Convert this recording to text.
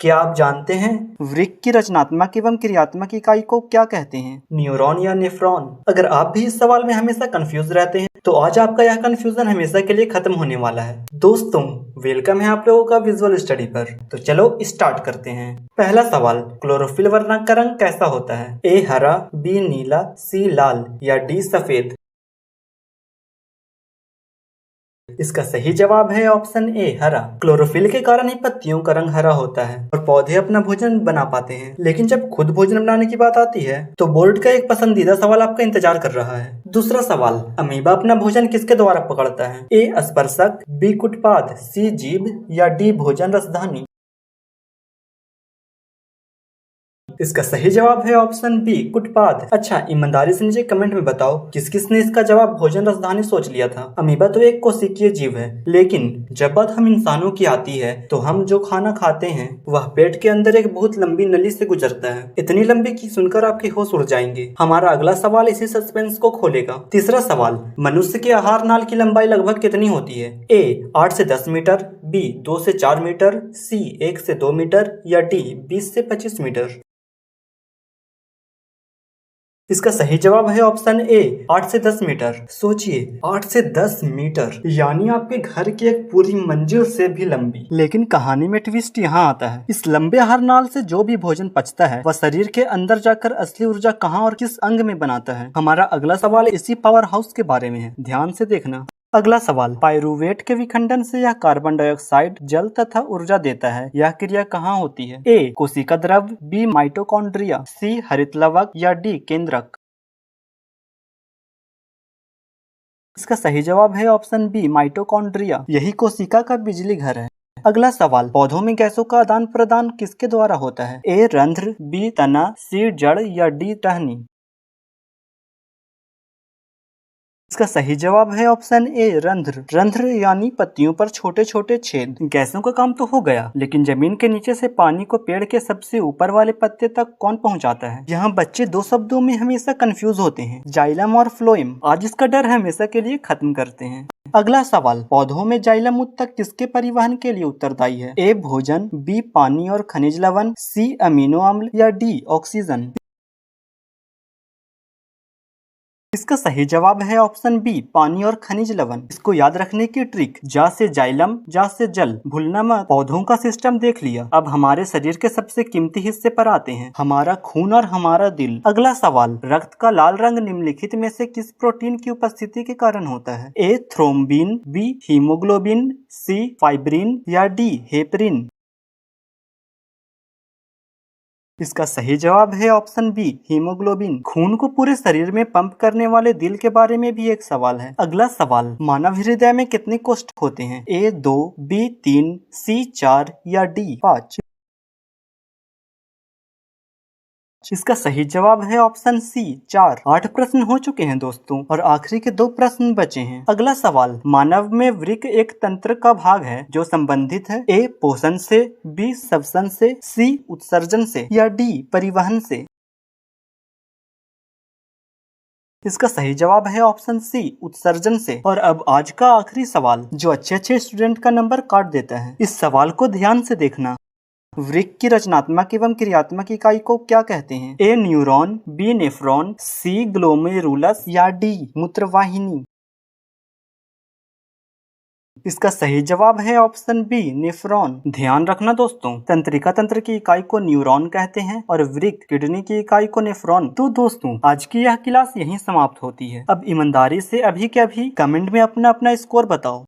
क्या आप जानते हैं वृक्क की रचनात्मक एवं क्रियात्मक इकाई को क्या कहते हैं? न्यूरॉन या नेफ्रॉन? अगर आप भी इस सवाल में हमेशा कंफ्यूज रहते हैं तो आज आपका यह कंफ्यूजन हमेशा के लिए खत्म होने वाला है। दोस्तों, वेलकम है आप लोगों का विजुअल स्टडी पर। तो चलो स्टार्ट करते हैं। पहला सवाल, क्लोरोफिल वर्णक का रंग कैसा होता है? ए हरा, बी नीला, सी लाल या डी सफेद? इसका सही जवाब है ऑप्शन ए हरा। क्लोरोफिल के कारण ही पत्तियों का रंग हरा होता है और पौधे अपना भोजन बना पाते हैं। लेकिन जब खुद भोजन बनाने की बात आती है तो बोर्ड का एक पसंदीदा सवाल आपका इंतजार कर रहा है। दूसरा सवाल, अमीबा अपना भोजन किसके द्वारा पकड़ता है? ए स्पर्शक, बी कुटपाद, सी जीभ या डी भोजन रसधानी? इसका सही जवाब है ऑप्शन बी कुटपाद। अच्छा, ईमानदारी से नीचे कमेंट में बताओ किस किस ने इसका जवाब भोजन रसधानी सोच लिया था। अमीबा तो एक कोशिकीय जीव है, लेकिन जब बात हम इंसानों की आती है तो हम जो खाना खाते हैं वह पेट के अंदर एक बहुत लंबी नली से गुजरता है। इतनी लंबी की सुनकर आपके होश उड़ जाएंगे। हमारा अगला सवाल इसी सस्पेंस को खोलेगा। तीसरा सवाल, मनुष्य के आहार नाल की लंबाई लगभग कितनी होती है? ए 8 से 10 मीटर, बी 2 से 4 मीटर, सी 1 से 2 मीटर या डी 20 से 25 मीटर? इसका सही जवाब है ऑप्शन ए 8 से 10 मीटर। सोचिए, 8 से 10 मीटर यानी आपके घर की एक पूरी मंजिल से भी लंबी। लेकिन कहानी में ट्विस्ट यहाँ आता है। इस लंबे आहार नाल से जो भी भोजन पचता है वह शरीर के अंदर जाकर असली ऊर्जा कहाँ और किस अंग में बनाता है? हमारा अगला सवाल इसी पावर हाउस के बारे में है, ध्यान से देखना। अगला सवाल, पायरुवेट के विखंडन से यह कार्बन डाइऑक्साइड, जल तथा ऊर्जा देता है। यह क्रिया कहाँ होती है? ए कोशिका द्रव्य, बी माइटोकॉन्ड्रिया, सी हरित लवक या डी केंद्रक? इसका सही जवाब है ऑप्शन बी माइटोकॉन्ड्रिया। यही कोशिका का बिजली घर है। अगला सवाल, पौधों में गैसों का आदान प्रदान किसके द्वारा होता है? ए रंध्र, बी तना, सी जड़ या डी टहनी? इसका सही जवाब है ऑप्शन ए रंध्र। रंध्र यानी पत्तियों पर छोटे छोटे छेद। गैसों का काम तो हो गया, लेकिन जमीन के नीचे से पानी को पेड़ के सबसे ऊपर वाले पत्ते तक कौन पहुंचाता है? यहाँ बच्चे दो शब्दों में हमेशा कंफ्यूज होते हैं, जाइलम और फ्लोएम। आज इसका डर हमेशा के लिए खत्म करते हैं। अगला सवाल, पौधों में जाइलम ऊतक किसके परिवहन के लिए उत्तरदायी है? ए भोजन, बी पानी और खनिज लवण, सी अमीनो अम्ल या डी ऑक्सीजन? इसका सही जवाब है ऑप्शन बी पानी और खनिज लवण। इसको याद रखने की ट्रिक, जा से जाइलम, जा से जल, भूलना मत। पौधों का सिस्टम देख लिया, अब हमारे शरीर के सबसे कीमती हिस्से पर आते हैं, हमारा खून और हमारा दिल। अगला सवाल, रक्त का लाल रंग निम्नलिखित में से किस प्रोटीन की उपस्थिति के कारण होता है? ए थ्रोम्बिन, बी हीमोग्लोबिन, सी फाइब्रिन या डी हेपरिन? इसका सही जवाब है ऑप्शन बी हीमोग्लोबिन। खून को पूरे शरीर में पंप करने वाले दिल के बारे में भी एक सवाल है। अगला सवाल, मानव हृदय में कितने कोष्ठ होते हैं? ए 2, बी 3, सी 4 या डी 5? इसका सही जवाब है ऑप्शन सी 4। 8 प्रश्न हो चुके हैं दोस्तों और आखिरी के 2 प्रश्न बचे हैं। अगला सवाल, मानव में वृक्क एक तंत्र का भाग है जो संबंधित है ए पोषण से, बी श्वसन से, सी उत्सर्जन से या डी परिवहन से? इसका सही जवाब है ऑप्शन सी उत्सर्जन से। और अब आज का आखिरी सवाल, जो अच्छे स्टूडेंट का नंबर काट देता है। इस सवाल को ध्यान से देखना। वृक्क की रचनात्मक एवं क्रियात्मक इकाई को क्या कहते हैं? ए न्यूरॉन, बी नेफ्रॉन, सी ग्लोमेरुलस या डी मूत्रवाहिनी? इसका सही जवाब है ऑप्शन बी नेफ्रॉन। ध्यान रखना दोस्तों, तंत्रिका तंत्र की इकाई को न्यूरॉन कहते हैं और वृक्क किडनी की इकाई को नेफ्रॉन। तो दोस्तों, आज की यह क्लास यहीं समाप्त होती है। अब ईमानदारी से अभी के अभी कमेंट में अपना अपना स्कोर बताओ।